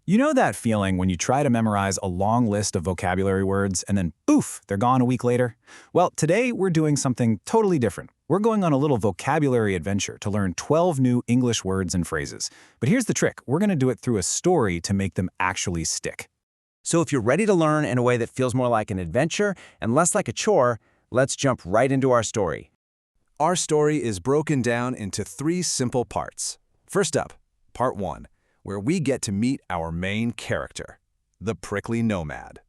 You know that feeling when you try to memorize a long list of vocabulary words and then poof, they're gone a week later? Well, today we're doing something totally different. We're going on a little vocabulary adventure to learn 12 new English words and phrases. But here's the trick. We're going to do it through a story to make them actually stick. So if you're ready to learn in a way that feels more like an adventure and less like a chore, let's jump right into our story. Our story is broken down into 3 simple parts. First up, part 1, where we get to meet our main character, the prickly nomad.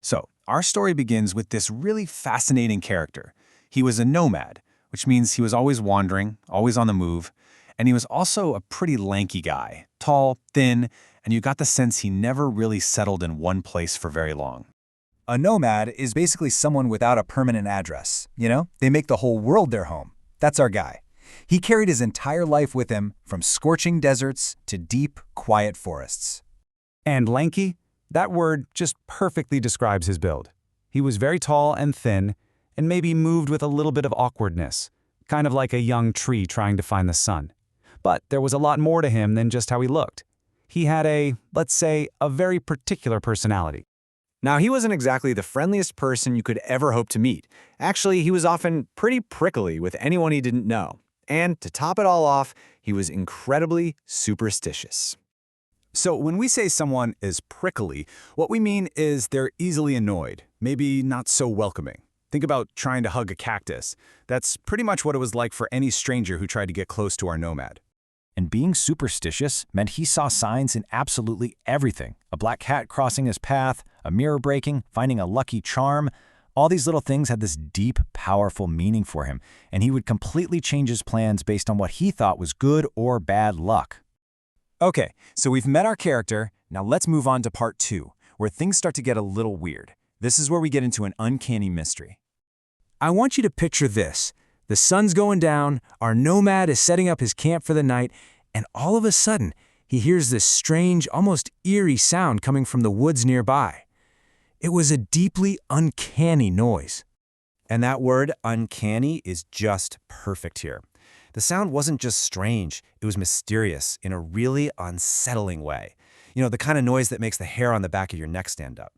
So, our story begins with this really fascinating character. He was a nomad, which means he was always wandering, always on the move, and he was also a pretty lanky guy, tall, thin, and you got the sense he never really settled in one place for very long. A nomad is basically someone without a permanent address. They make the whole world their home. That's our guy. He carried his entire life with him, from scorching deserts to deep, quiet forests. And lanky? That word just perfectly describes his build. He was very tall and thin, and maybe moved with a little bit of awkwardness, kind of like a young tree trying to find the sun. But there was a lot more to him than just how he looked. He had let's say, a very particular personality. Now, he wasn't exactly the friendliest person you could ever hope to meet. Actually, he was often pretty prickly with anyone he didn't know. And to top it all off, he was incredibly superstitious. So when we say someone is prickly, what we mean is they're easily annoyed, maybe not so welcoming. Think about trying to hug a cactus. That's pretty much what it was like for any stranger who tried to get close to our nomad. And being superstitious meant he saw signs in absolutely everything. A black cat crossing his path, a mirror breaking, finding a lucky charm. All these little things had this deep, powerful meaning for him, and he would completely change his plans based on what he thought was good or bad luck. Okay, so we've met our character. Now let's move on to part 2, where things start to get a little weird. This is where we get into an uncanny mystery. I want you to picture this. The sun's going down, our nomad is setting up his camp for the night, and all of a sudden, he hears this strange, almost eerie sound coming from the woods nearby. It was a deeply uncanny noise. And that word, uncanny, is just perfect here. The sound wasn't just strange, it was mysterious in a really unsettling way. The kind of noise that makes the hair on the back of your neck stand up.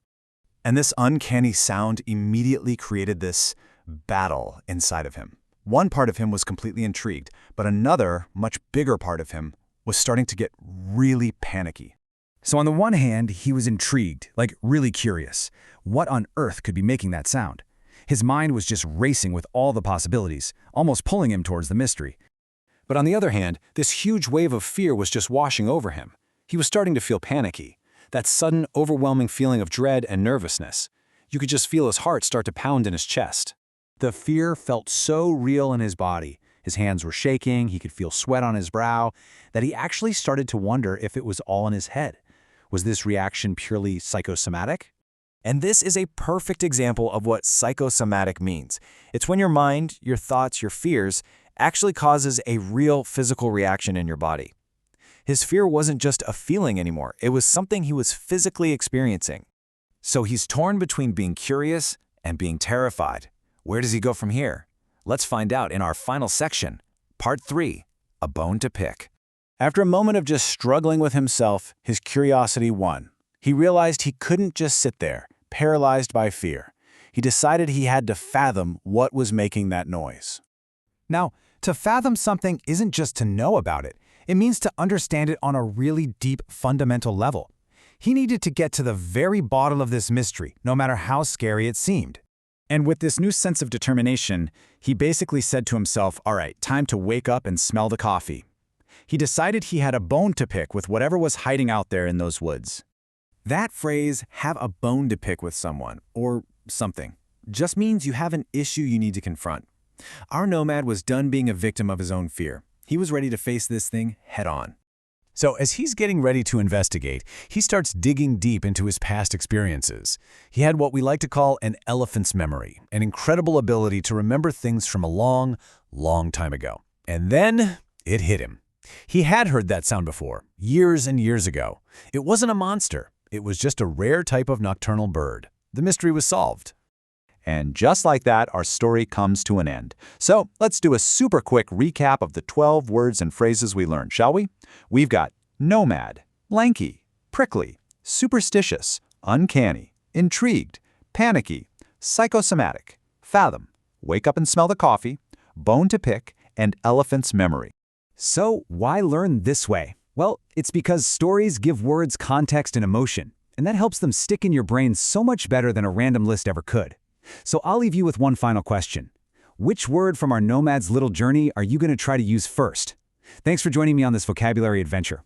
And this uncanny sound immediately created this battle inside of him. One part of him was completely intrigued, but another, much bigger part of him was starting to get really panicky. So on the one hand, he was intrigued, like really curious. What on earth could be making that sound? His mind was just racing with all the possibilities, almost pulling him towards the mystery. But on the other hand, this huge wave of fear was just washing over him. He was starting to feel panicky, that sudden, overwhelming feeling of dread and nervousness. You could just feel his heart start to pound in his chest. The fear felt so real in his body. His hands were shaking, he could feel sweat on his brow, that he actually started to wonder if it was all in his head. Was this reaction purely psychosomatic? And this is a perfect example of what psychosomatic means. It's when your mind, your thoughts, your fears actually causes a real physical reaction in your body. His fear wasn't just a feeling anymore. It was something he was physically experiencing. So he's torn between being curious and being terrified. Where does he go from here? Let's find out in our final section, Part 3, A Bone to Pick. After a moment of just struggling with himself, his curiosity won. He realized he couldn't just sit there, paralyzed by fear. He decided he had to fathom what was making that noise. Now, to fathom something isn't just to know about it. It means to understand it on a really deep, fundamental level. He needed to get to the very bottom of this mystery, no matter how scary it seemed. And with this new sense of determination, he basically said to himself, all right, time to wake up and smell the coffee. He decided he had a bone to pick with whatever was hiding out there in those woods. That phrase, have a bone to pick with someone, or something, just means you have an issue you need to confront. Our nomad was done being a victim of his own fear. He was ready to face this thing head on. So as he's getting ready to investigate, he starts digging deep into his past experiences. He had what we like to call an elephant's memory, an incredible ability to remember things from a long, long time ago. And then it hit him. He had heard that sound before, years and years ago. It wasn't a monster. It was just a rare type of nocturnal bird. The mystery was solved. And just like that, our story comes to an end. So let's do a super quick recap of the 12 words and phrases we learned, shall we? We've got nomad, lanky, prickly, superstitious, uncanny, intrigued, panicky, psychosomatic, fathom, wake up and smell the coffee, bone to pick, and elephant's memory. So, why learn this way? Well, it's because stories give words context and emotion, and that helps them stick in your brain so much better than a random list ever could. So I'll leave you with one final question. Which word from our Nomad's little journey are you going to try to use first? Thanks for joining me on this vocabulary adventure.